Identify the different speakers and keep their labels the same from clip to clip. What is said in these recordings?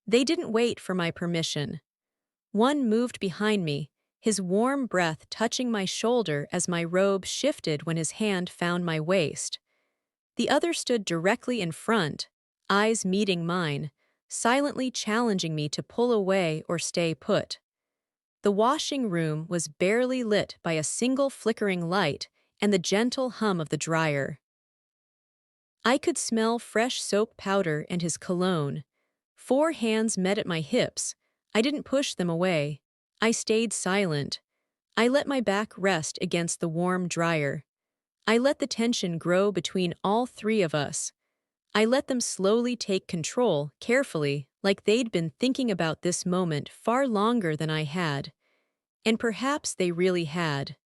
Speaker 1: They didn't wait for my permission. One moved behind me, his warm breath touching my shoulder as my robe shifted when his hand found my waist. The other stood directly in front, eyes meeting mine, silently challenging me to pull away or stay put. The washing room was barely lit by a single flickering light and the gentle hum of the dryer. I could smell fresh soap powder and his cologne. Four hands met at my hips. I didn't push them away. I stayed silent. I let my back rest against the warm dryer. I let the tension grow between all three of us. I let them slowly take control, carefully, like they'd been thinking about this moment far longer than I had. And perhaps they really had.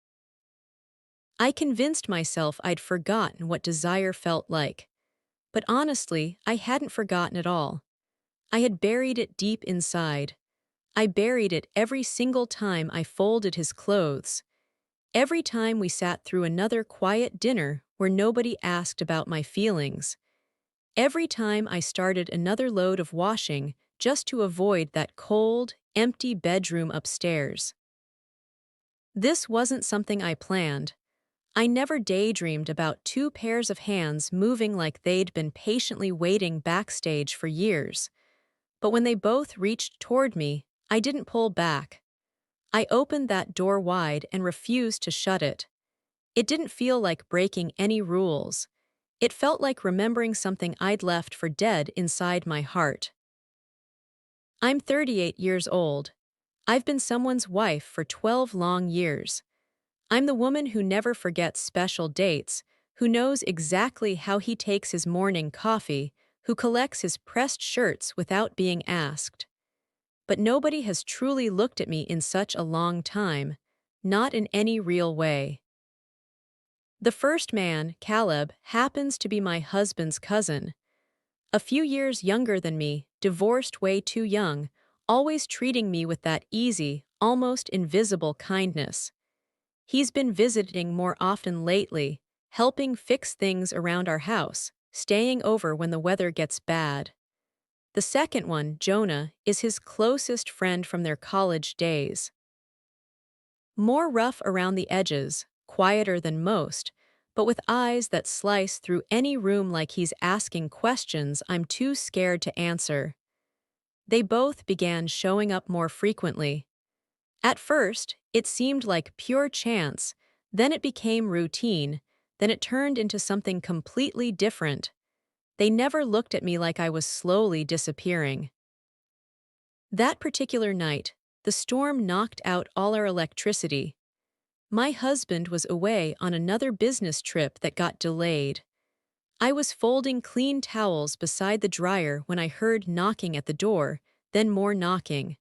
Speaker 1: I convinced myself I'd forgotten what desire felt like. But honestly, I hadn't forgotten at all. I had buried it deep inside. I buried it every single time I folded his clothes. Every time we sat through another quiet dinner where nobody asked about my feelings. Every time I started another load of washing just to avoid that cold, empty bedroom upstairs. This wasn't something I planned. I never daydreamed about two pairs of hands moving like they'd been patiently waiting backstage for years. But when they both reached toward me, I didn't pull back. I opened that door wide and refused to shut it. It didn't feel like breaking any rules. It felt like remembering something I'd left for dead inside my heart. I'm 38 years old. I've been someone's wife for 12 long years. I'm the woman who never forgets special dates, who knows exactly how he takes his morning coffee, who collects his pressed shirts without being asked. But nobody has truly looked at me in such a long time, not in any real way. The first man, Caleb, happens to be my husband's cousin. A few years younger than me, divorced way too young, always treating me with that easy, almost invisible kindness. He's been visiting more often lately, helping fix things around our house, staying over when the weather gets bad. The second one, Jonah, is his closest friend from their college days. More rough around the edges, quieter than most, but with eyes that slice through any room like he's asking questions I'm too scared to answer. They both began showing up more frequently. At first, it seemed like pure chance, then it became routine, then it turned into something completely different. They never looked at me like I was slowly disappearing. That particular night, the storm knocked out all our electricity. My husband was away on another business trip that got delayed. I was folding clean towels beside the dryer when I heard knocking at the door, then more knocking.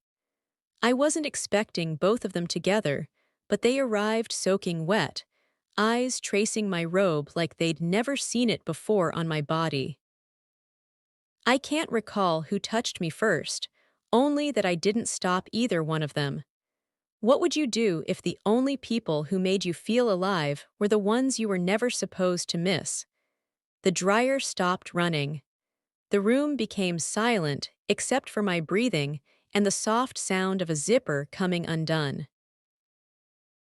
Speaker 1: I wasn't expecting both of them together, but they arrived soaking wet, eyes tracing my robe like they'd never seen it before on my body. I can't recall who touched me first, only that I didn't stop either one of them. What would you do if the only people who made you feel alive were the ones you were never supposed to miss? The dryer stopped running. The room became silent except for my breathing and the soft sound of a zipper coming undone.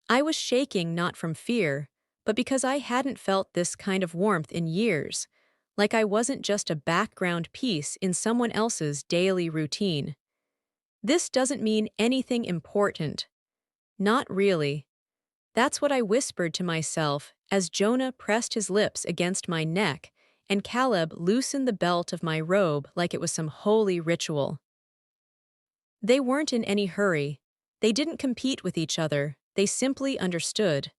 Speaker 1: I was shaking not from fear, but because I hadn't felt this kind of warmth in years, like I wasn't just a background piece in someone else's daily routine. This doesn't mean anything important. Not really. That's what I whispered to myself as Jonah pressed his lips against my neck and Caleb loosened the belt of my robe like it was some holy ritual. They weren't in any hurry. They didn't compete with each other, they simply understood.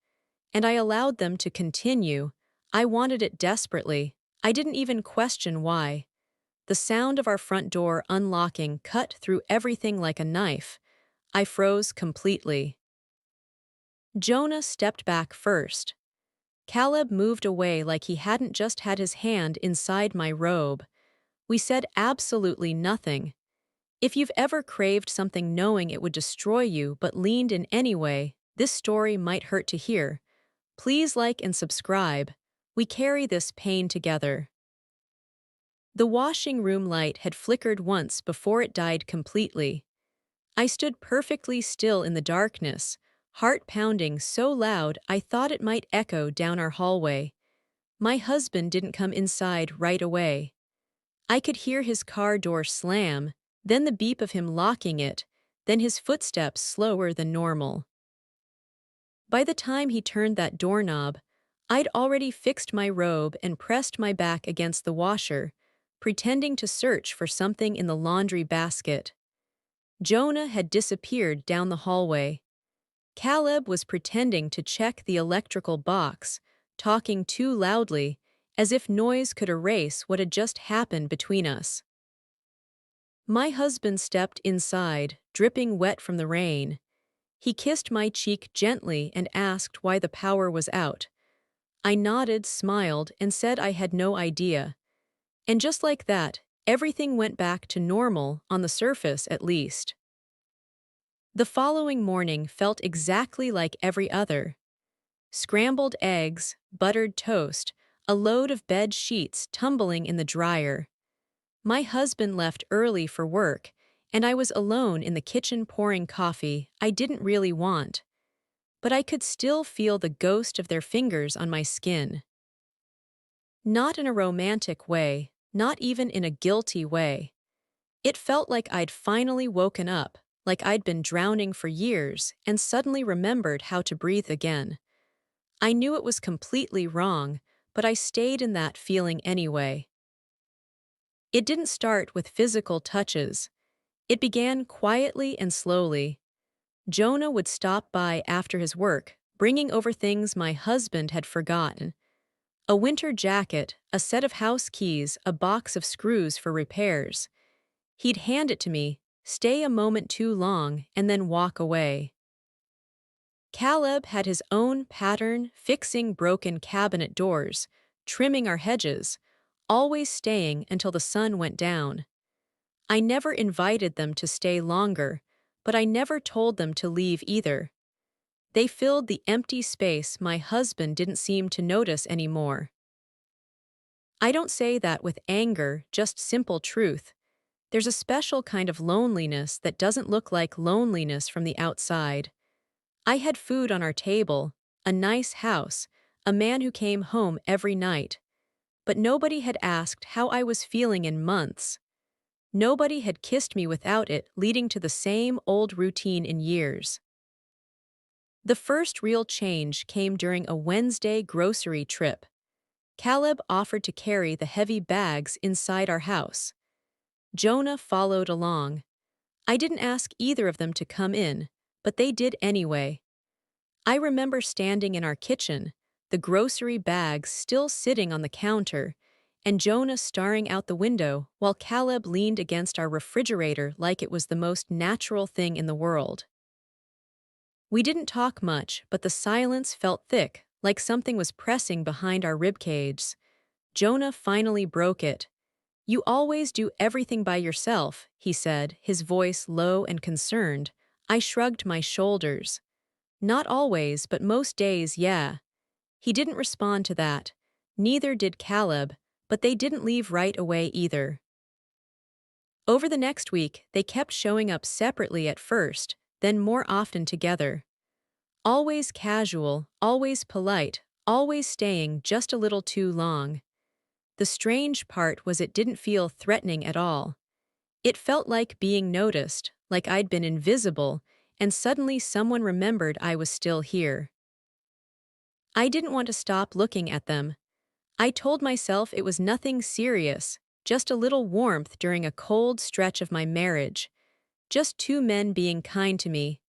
Speaker 1: And I allowed them to continue. I wanted it desperately. I didn't even question why. The sound of our front door unlocking cut through everything like a knife. I froze completely. Jonah stepped back first. Caleb moved away like he hadn't just had his hand inside my robe. We said absolutely nothing. If you've ever craved something knowing it would destroy you but leaned in anyway, this story might hurt to hear. Please like and subscribe. We carry this pain together. The washing room light had flickered once before it died completely. I stood perfectly still in the darkness, heart pounding so loud I thought it might echo down our hallway. My husband didn't come inside right away. I could hear his car door slam, then the beep of him locking it, then his footsteps slower than normal. By the time he turned that doorknob, I'd already fixed my robe and pressed my back against the washer, pretending to search for something in the laundry basket. Jonah had disappeared down the hallway. Caleb was pretending to check the electrical box, talking too loudly, as if noise could erase what had just happened between us. My husband stepped inside, dripping wet from the rain. He kissed my cheek gently and asked why the power was out. I nodded, smiled, and said I had no idea. And just like that, everything went back to normal, on the surface at least. The following morning felt exactly like every other. Scrambled eggs, buttered toast, a load of bed sheets tumbling in the dryer. My husband left early for work, and I was alone in the kitchen pouring coffee I didn't really want. But I could still feel the ghost of their fingers on my skin. Not in a romantic way, not even in a guilty way. It felt like I'd finally woken up, like I'd been drowning for years and suddenly remembered how to breathe again. I knew it was completely wrong, but I stayed in that feeling anyway. It didn't start with physical touches. It began quietly and slowly. Jonah would stop by after his work, bringing over things my husband had forgotten. A winter jacket, a set of house keys, a box of screws for repairs. He'd hand it to me, stay a moment too long, and then walk away. Caleb had his own pattern, fixing broken cabinet doors, trimming our hedges, always staying until the sun went down. I never invited them to stay longer, but I never told them to leave either. They filled the empty space my husband didn't seem to notice anymore. I don't say that with anger, just simple truth. There's a special kind of loneliness that doesn't look like loneliness from the outside. I had food on our table, a nice house, a man who came home every night. But nobody had asked how I was feeling in months. Nobody had kissed me without it, leading to the same old routine in years. The first real change came during a Wednesday grocery trip. Caleb offered to carry the heavy bags inside our house. Jonah followed along. I didn't ask either of them to come in, but they did anyway. I remember standing in our kitchen, the grocery bags still sitting on the counter, and Jonah staring out the window while Caleb leaned against our refrigerator like it was the most natural thing in the world. We didn't talk much, but the silence felt thick, like something was pressing behind our ribcage. Jonah finally broke it. "You always do everything by yourself," he said, his voice low and concerned. I shrugged my shoulders. "Not always, but most days, yeah." He didn't respond to that. Neither did Caleb, but they didn't leave right away either. Over the next week, they kept showing up separately at first, then more often together. Always casual, always polite, always staying just a little too long. The strange part was it didn't feel threatening at all. It felt like being noticed, like I'd been invisible, and suddenly someone remembered I was still here. I didn't want to stop looking at them. I told myself it was nothing serious, just a little warmth during a cold stretch of my marriage. Just two men being kind to me.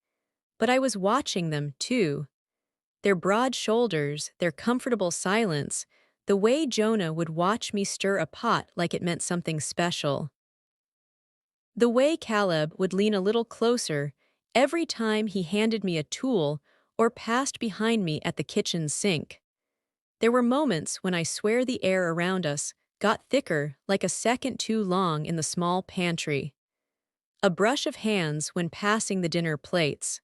Speaker 1: But I was watching them, too. Their broad shoulders, their comfortable silence, the way Jonah would watch me stir a pot like it meant something special. The way Caleb would lean a little closer every time he handed me a tool or passed behind me at the kitchen sink. There were moments when I swear the air around us got thicker, like a second too long in the small pantry. A brush of hands when passing the dinner plates.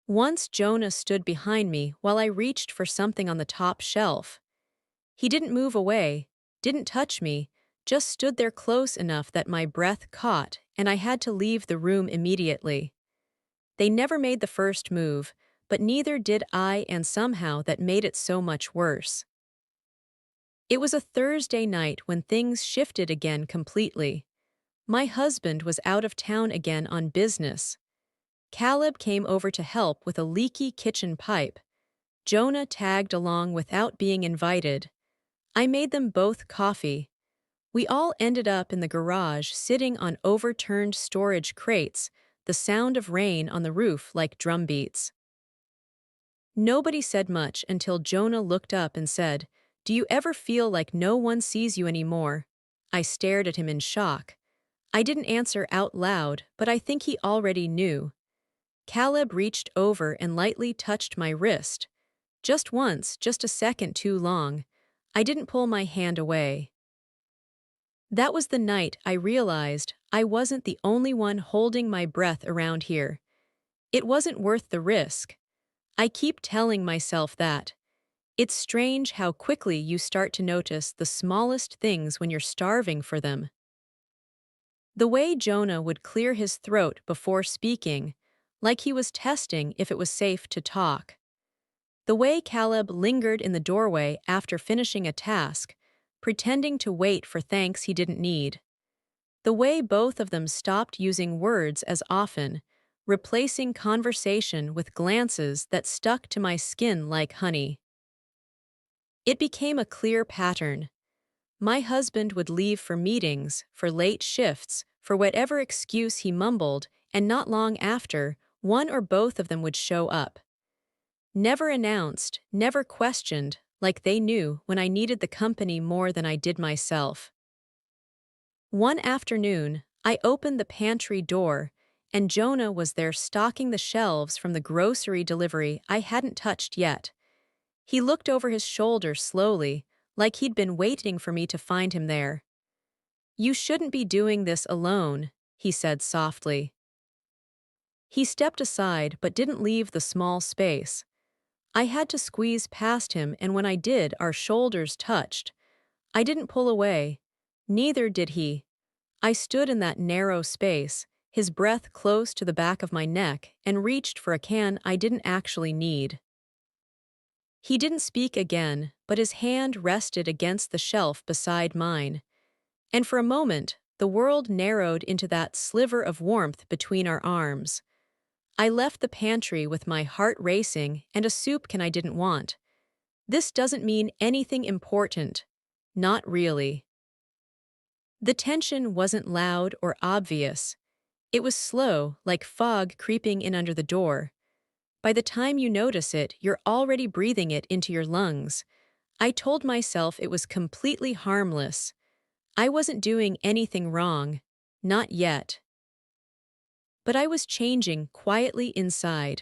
Speaker 1: Once Jonah stood behind me while I reached for something on the top shelf. He didn't move away, didn't touch me, just stood there close enough that my breath caught and I had to leave the room immediately. They never made the first move, but neither did I, and somehow that made it so much worse. It was a Thursday night when things shifted again completely. My husband was out of town again on business. Caleb came over to help with a leaky kitchen pipe. Jonah tagged along without being invited. I made them both coffee. We all ended up in the garage sitting on overturned storage crates, the sound of rain on the roof like drum beats. Nobody said much until Jonah looked up and said, "Do you ever feel like no one sees you anymore?" I stared at him in shock. I didn't answer out loud, but I think he already knew. Caleb reached over and lightly touched my wrist. Just once, just a second too long. I didn't pull my hand away. That was the night I realized I wasn't the only one holding my breath around here. It wasn't worth the risk. I keep telling myself that. It's strange how quickly you start to notice the smallest things when you're starving for them. The way Jonah would clear his throat before speaking, like he was testing if it was safe to talk. The way Caleb lingered in the doorway after finishing a task, pretending to wait for thanks he didn't need. The way both of them stopped using words as often, replacing conversation with glances that stuck to my skin like honey. It became a clear pattern. My husband would leave for meetings, for late shifts, for whatever excuse he mumbled, and not long after, one or both of them would show up. Never announced, never questioned, like they knew when I needed the company more than I did myself. One afternoon, I opened the pantry door, and Jonah was there stocking the shelves from the grocery delivery I hadn't touched yet. He looked over his shoulder slowly, like he'd been waiting for me to find him there. "You shouldn't be doing this alone," he said softly. He stepped aside but didn't leave the small space. I had to squeeze past him, and when I did, our shoulders touched. I didn't pull away. Neither did he. I stood in that narrow space, his breath close to the back of my neck, and reached for a can I didn't actually need. He didn't speak again, but his hand rested against the shelf beside mine. And for a moment, the world narrowed into that sliver of warmth between our arms. I left the pantry with my heart racing and a soup can I didn't want. This doesn't mean anything important. Not really. The tension wasn't loud or obvious. It was slow, like fog creeping in under the door. By the time you notice it, you're already breathing it into your lungs. I told myself it was completely harmless. I wasn't doing anything wrong. Not yet. But I was changing quietly inside.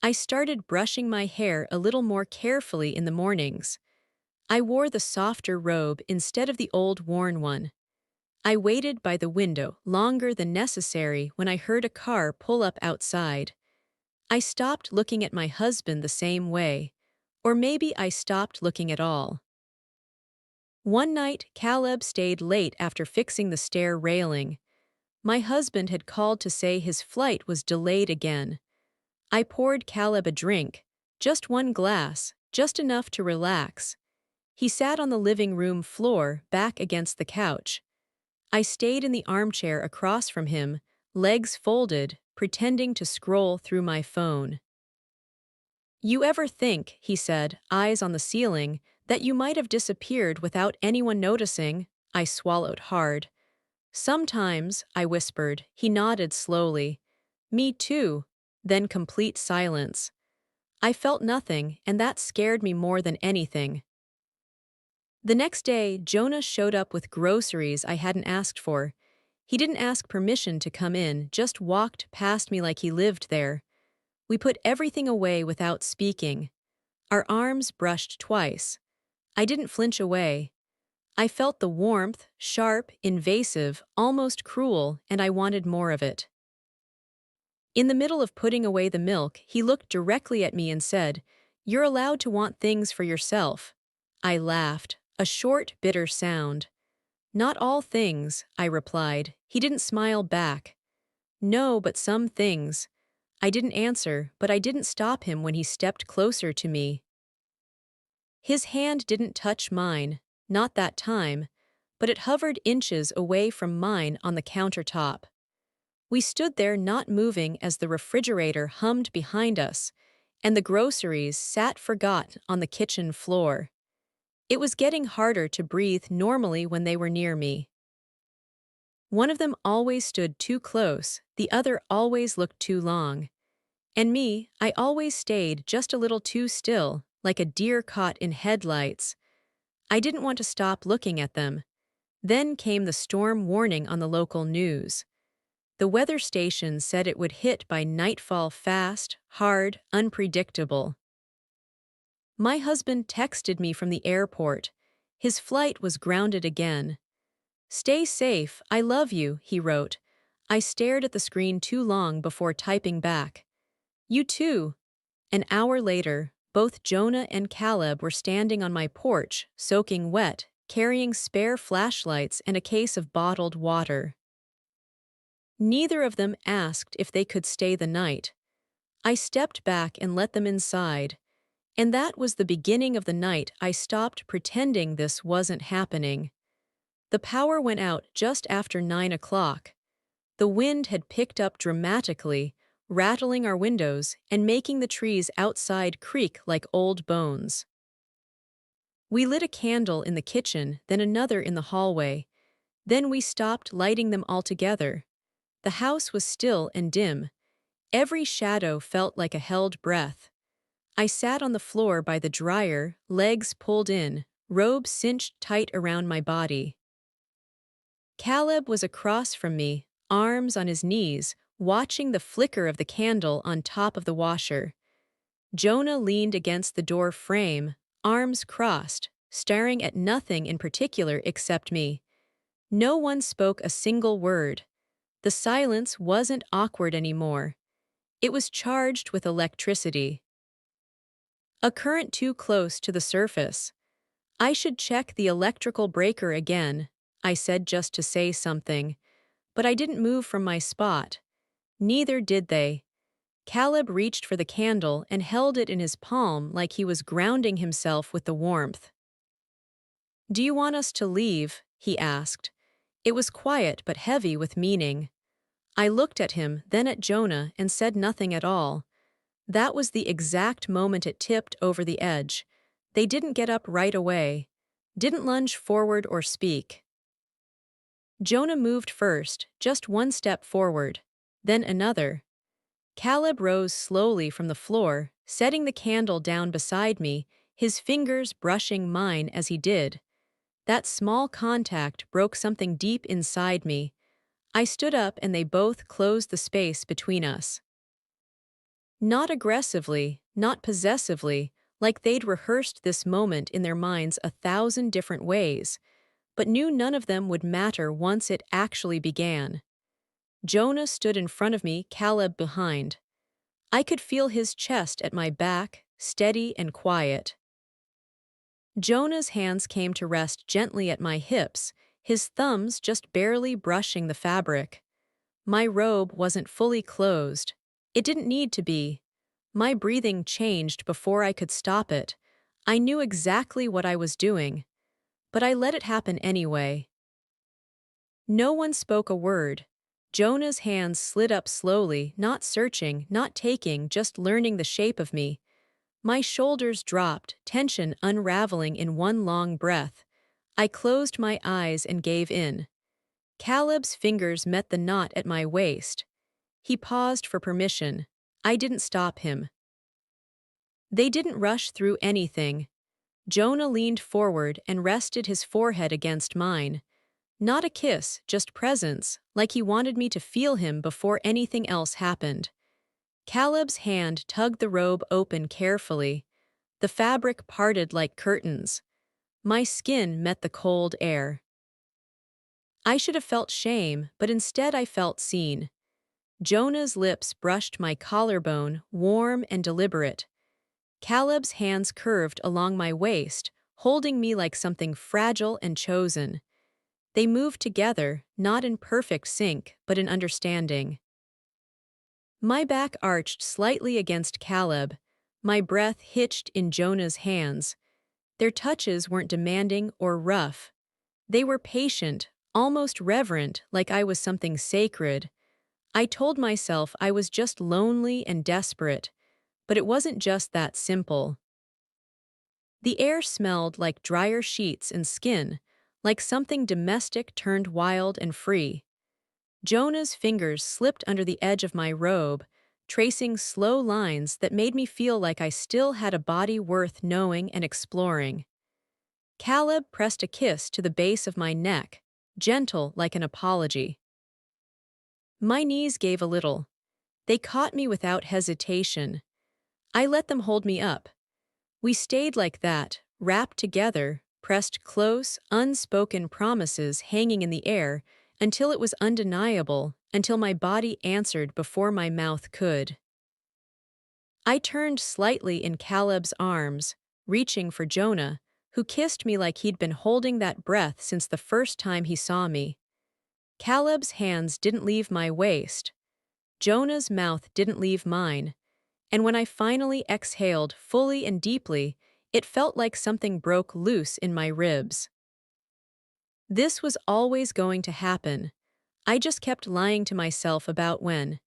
Speaker 1: I started brushing my hair a little more carefully in the mornings. I wore the softer robe instead of the old worn one. I waited by the window longer than necessary when I heard a car pull up outside. I stopped looking at my husband the same way, or maybe I stopped looking at all. One night, Caleb stayed late after fixing the stair railing. My husband had called to say his flight was delayed again. I poured Caleb a drink, just one glass, just enough to relax. He sat on the living room floor, back against the couch. I stayed in the armchair across from him, legs folded, pretending to scroll through my phone. "You ever think," he said, eyes on the ceiling, "that you might have disappeared without anyone noticing?" I swallowed hard. "Sometimes," I whispered. He nodded slowly. "Me too." Then complete silence. I felt nothing, and that scared me more than anything. The next day, Jonah showed up with groceries I hadn't asked for. He didn't ask permission to come in, just walked past me like he lived there. We put everything away without speaking. Our arms brushed twice. I didn't flinch away. I felt the warmth, sharp, invasive, almost cruel, and I wanted more of it. In the middle of putting away the milk, he looked directly at me and said, "You're allowed to want things for yourself." I laughed, a short, bitter sound. Not all things, I replied. He didn't smile back. No, but some things. I didn't answer, but I didn't stop him when he stepped closer to me. His hand didn't touch mine, not that time, but it hovered inches away from mine on the countertop. We stood there not moving as the refrigerator hummed behind us, and the groceries sat forgot on the kitchen floor. It was getting harder to breathe normally when they were near me. One of them always stood too close, the other always looked too long. And me, I always stayed just a little too still, like a deer caught in headlights. I didn't want to stop looking at them. Then came the storm warning on the local news. The weather station said it would hit by nightfall fast, hard, unpredictable. My husband texted me from the airport. His flight was grounded again. "Stay safe, I love you," he wrote. I stared at the screen too long before typing back. "You too." An hour later, both Jonah and Caleb were standing on my porch, soaking wet, carrying spare flashlights and a case of bottled water. Neither of them asked if they could stay the night. I stepped back and let them inside. And that was the beginning of the night I stopped pretending this wasn't happening. The power went out just after 9 o'clock. The wind had picked up dramatically, rattling our windows and making the trees outside creak like old bones. We lit a candle in the kitchen, then another in the hallway. Then we stopped lighting them altogether. The house was still and dim. Every shadow felt like a held breath. I sat on the floor by the dryer, legs pulled in, robe cinched tight around my body. Caleb was across from me, arms on his knees, watching the flicker of the candle on top of the washer. Jonah leaned against the door frame, arms crossed, staring at nothing in particular except me. No one spoke a single word. The silence wasn't awkward anymore. It was charged with electricity. A current too close to the surface. "I should check the electrical breaker again," I said just to say something. But I didn't move from my spot. Neither did they. Caleb reached for the candle and held it in his palm like he was grounding himself with the warmth. "Do you want us to leave?" he asked. It was quiet but heavy with meaning. I looked at him, then at Jonah, and said nothing at all. That was the exact moment it tipped over the edge. They didn't get up right away, didn't lunge forward or speak. Jonah moved first, just one step forward, then another. Caleb rose slowly from the floor, setting the candle down beside me, his fingers brushing mine as he did. That small contact broke something deep inside me. I stood up and they both closed the space between us. Not aggressively, not possessively, like they'd rehearsed this moment in their minds 1,000 different ways, but knew none of them would matter once it actually began. Jonah stood in front of me, Caleb behind. I could feel his chest at my back, steady and quiet. Jonah's hands came to rest gently at my hips, his thumbs just barely brushing the fabric. My robe wasn't fully closed. It didn't need to be. My breathing changed before I could stop it. I knew exactly what I was doing. But I let it happen anyway. No one spoke a word. Jonah's hands slid up slowly, not searching, not taking, just learning the shape of me. My shoulders dropped, tension unraveling in one long breath. I closed my eyes and gave in. Caleb's fingers met the knot at my waist. He paused for permission. I didn't stop him. They didn't rush through anything. Jonah leaned forward and rested his forehead against mine. Not a kiss, just presence, like he wanted me to feel him before anything else happened. Caleb's hand tugged the robe open carefully. The fabric parted like curtains. My skin met the cold air. I should have felt shame, but instead I felt seen. Jonah's lips brushed my collarbone, warm and deliberate. Caleb's hands curved along my waist, holding me like something fragile and chosen. They moved together, not in perfect sync, but in understanding. My back arched slightly against Caleb, my breath hitched in Jonah's hands. Their touches weren't demanding or rough. They were patient, almost reverent, like I was something sacred. I told myself I was just lonely and desperate, but it wasn't just that simple. The air smelled like drier sheets and skin, like something domestic turned wild and free. Jonah's fingers slipped under the edge of my robe, tracing slow lines that made me feel like I still had a body worth knowing and exploring. Caleb pressed a kiss to the base of my neck, gentle like an apology. My knees gave a little. They caught me without hesitation. I let them hold me up. We stayed like that, wrapped together, pressed close, unspoken promises hanging in the air, until it was undeniable, until my body answered before my mouth could. I turned slightly in Caleb's arms, reaching for Jonah, who kissed me like he'd been holding that breath since the first time he saw me. Caleb's hands didn't leave my waist. Jonah's mouth didn't leave mine. And when I finally exhaled fully and deeply, it felt like something broke loose in my ribs. This was always going to happen. I just kept lying to myself about when.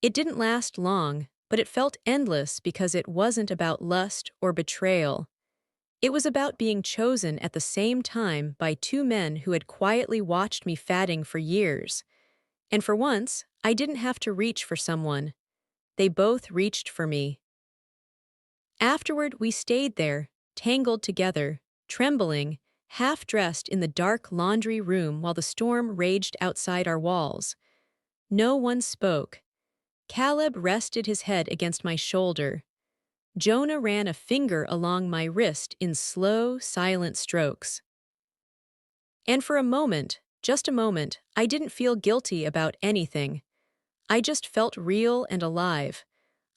Speaker 1: It didn't last long, but it felt endless because it wasn't about lust or betrayal. It was about being chosen at the same time by two men who had quietly watched me fatting for years. And for once, I didn't have to reach for someone. They both reached for me. Afterward, we stayed there, tangled together, trembling, half-dressed in the dark laundry room while the storm raged outside our walls. No one spoke. Caleb rested his head against my shoulder. Jonah ran a finger along my wrist in slow, silent strokes. And for a moment, just a moment, I didn't feel guilty about anything. I just felt real and alive.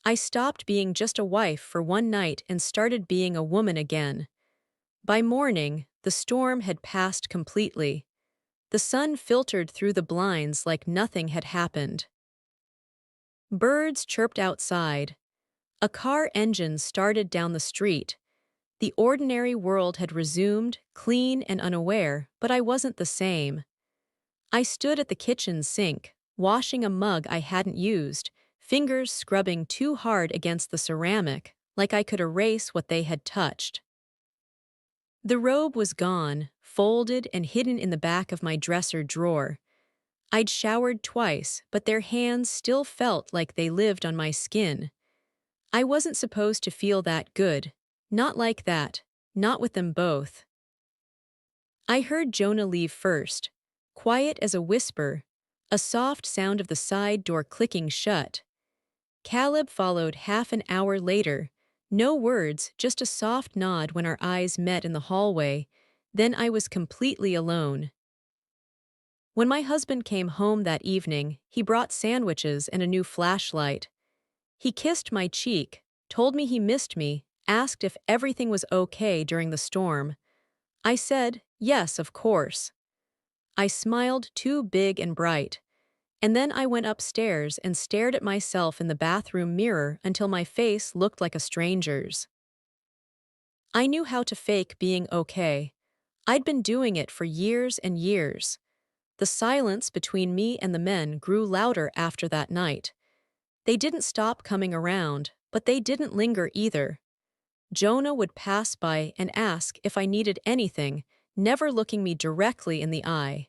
Speaker 1: I stopped being just a wife for one night and started being a woman again. By morning, the storm had passed completely. The sun filtered through the blinds like nothing had happened. Birds chirped outside. A car engine started down the street. The ordinary world had resumed, clean and unaware, but I wasn't the same. I stood at the kitchen sink, washing a mug I hadn't used, fingers scrubbing too hard against the ceramic, like I could erase what they had touched. The robe was gone, folded and hidden in the back of my dresser drawer. I'd showered twice, but their hands still felt like they lived on my skin. I wasn't supposed to feel that good. Not like that. Not with them both. I heard Jonah leave first, quiet as a whisper, a soft sound of the side door clicking shut. Caleb followed half an hour later, no words, just a soft nod when our eyes met in the hallway. Then I was completely alone. When my husband came home that evening, he brought sandwiches and a new flashlight. He kissed my cheek, told me he missed me, asked if everything was okay during the storm. I said, yes, of course. I smiled too big and bright. And then I went upstairs and stared at myself in the bathroom mirror until my face looked like a stranger's. I knew how to fake being okay. I'd been doing it for years and years. The silence between me and the men grew louder after that night. They didn't stop coming around, but they didn't linger either. Jonah would pass by and ask if I needed anything, never looking me directly in the eye.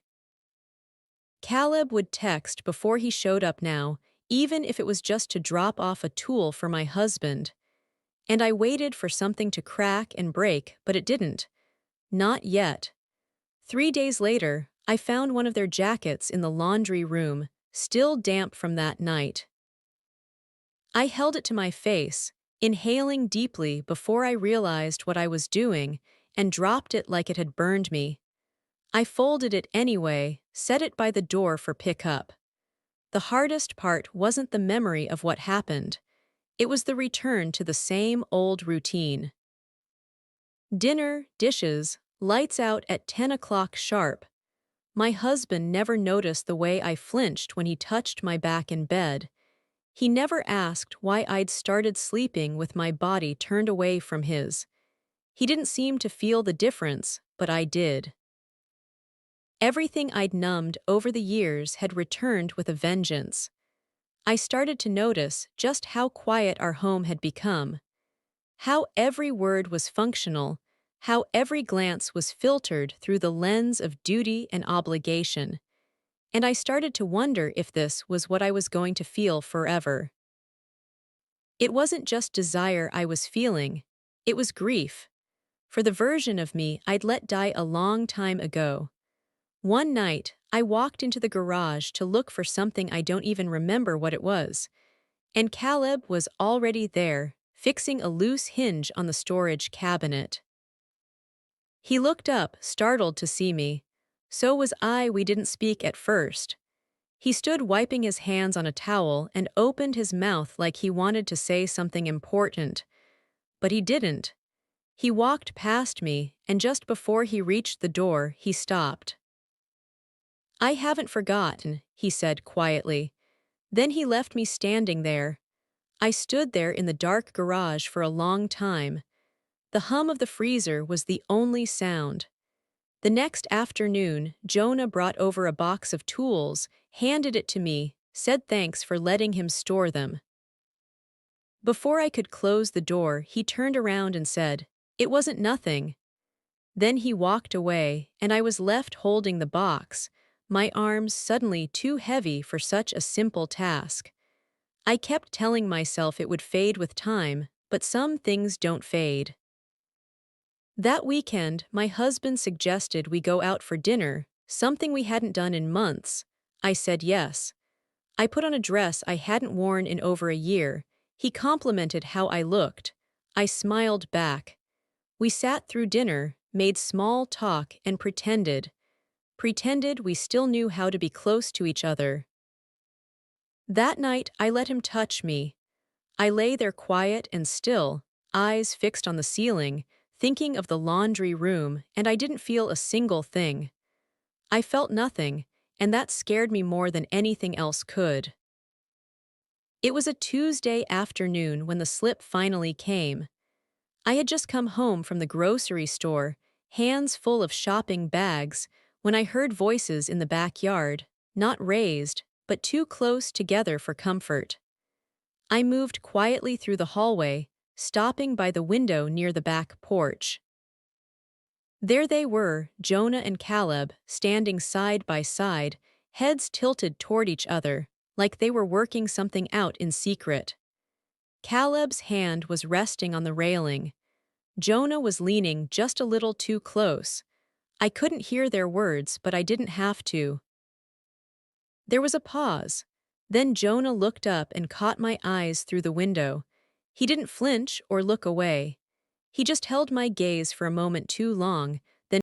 Speaker 1: Caleb would text before he showed up now, even if it was just to drop off a tool for my husband. And I waited for something to crack and break, but it didn't. Not yet. 3 days later, I found one of their jackets in the laundry room, still damp from that night. I held it to my face, inhaling deeply before I realized what I was doing, and dropped it like it had burned me. I folded it anyway, set it by the door for pickup. The hardest part wasn't the memory of what happened. It was the return to the same old routine. Dinner, dishes, lights out at 10 o'clock sharp. My husband never noticed the way I flinched when he touched my back in bed. He never asked why I'd started sleeping with my body turned away from his. He didn't seem to feel the difference, but I did. Everything I'd numbed over the years had returned with a vengeance. I started to notice just how quiet our home had become, how every word was functional, how every glance was filtered through the lens of duty and obligation, and I started to wonder if this was what I was going to feel forever. It wasn't just desire I was feeling, it was grief, for the version of me I'd let die a long time ago. One night, I walked into the garage to look for something I don't even remember what it was, and Caleb was already there, fixing a loose hinge on the storage cabinet. He looked up, startled to see me. So was I. We didn't speak at first. He stood wiping his hands on a towel and opened his mouth like he wanted to say something important. But he didn't. He walked past me, and just before he reached the door, he stopped. "I haven't forgotten," he said quietly. Then he left me standing there. I stood there in the dark garage for a long time. The hum of the freezer was the only sound. The next afternoon, Jonah brought over a box of tools, handed it to me, said thanks for letting him store them. Before I could close the door, he turned around and said, "It wasn't nothing." Then he walked away, and I was left holding the box, my arms suddenly too heavy for such a simple task. I kept telling myself it would fade with time, but some things don't fade. That weekend, my husband suggested we go out for dinner, something we hadn't done in months. I said yes. I put on a dress I hadn't worn in over a year. He complimented how I looked. I smiled back. We sat through dinner, made small talk, and pretended we still knew how to be close to each other. That night, I let him touch me. I lay there quiet and still, eyes fixed on the ceiling, thinking of the laundry room, and I didn't feel a single thing. I felt nothing, and that scared me more than anything else could. It was a Tuesday afternoon when the slip finally came. I had just come home from the grocery store, hands full of shopping bags, when I heard voices in the backyard, not raised, but too close together for comfort. I moved quietly through the hallway, stopping by the window near the back porch. There they were, Jonah and Caleb, standing side by side, heads tilted toward each other, like they were working something out in secret. Caleb's hand was resting on the railing. Jonah was leaning just a little too close. I couldn't hear their words, but I didn't have to. There was a pause. Then Jonah looked up and caught my eyes through the window. He didn't flinch or look away. He just held my gaze for a moment too long,